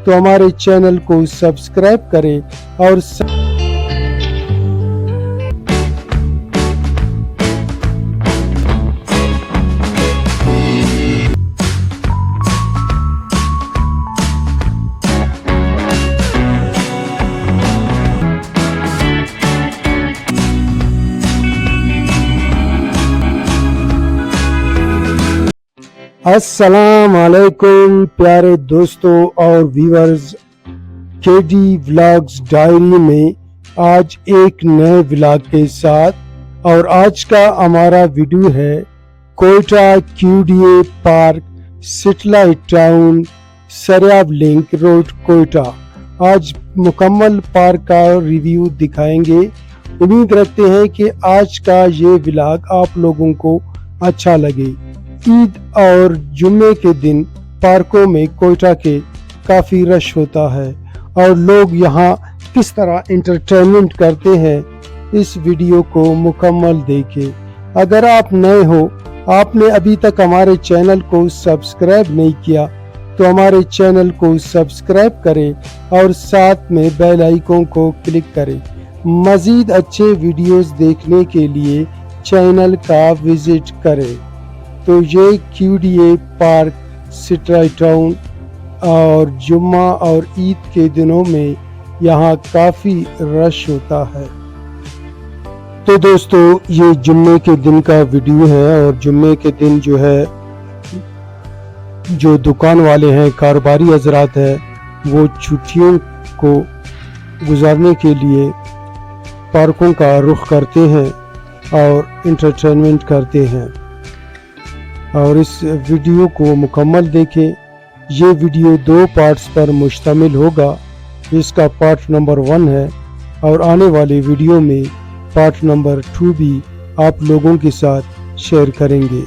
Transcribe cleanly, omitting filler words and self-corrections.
तो हमारे चैनल को सब्सक्राइब करें और अस्सलाम वालेकुम प्यारे दोस्तों और व्यूअर्स, केडी व्लॉग्स डायरी में आज एक नए व्लॉग के साथ। और आज का हमारा वीडियो है Quetta Q.D.A park, satellite town, Sariab link road, Quetta. आज मुकम्मल पार्क का रिव्यू दिखाएंगे। उम्मीद रखते हैं कि आज का ये व्लॉग आप लोगों को अच्छा लगे। ईद और जुम्मे के दिन पार्कों में क्वेटा के काफ़ी रश होता है और लोग यहाँ किस तरह एंटरटेनमेंट करते हैं, इस वीडियो को मुकम्मल देखें। अगर आप नए हो, आपने अभी तक हमारे चैनल को सब्सक्राइब नहीं किया तो हमारे चैनल को सब्सक्राइब करें और साथ में बेल आइकन को क्लिक करें। मज़ीद अच्छे वीडियोस देखने के लिए चैनल का विजिट करें। तो ये Q.D.A पार्क सटलाइट टाउन और जुम्मा और ईद के दिनों में यहाँ काफ़ी रश होता है। तो दोस्तों, ये जुम्मे के दिन का वीडियो है और जुम्मे के दिन जो है, जो दुकान वाले हैं, कारोबारी हजरात हैं, वो छुट्टियों को गुजारने के लिए पार्कों का रुख करते हैं और एंटरटेनमेंट करते हैं। और इस वीडियो को मुकम्मल देखें। ये वीडियो 2 पार्ट्स पर मुश्तमिल होगा। इसका पार्ट नंबर 1 है और आने वाले वीडियो में पार्ट नंबर 2 भी आप लोगों के साथ शेयर करेंगे।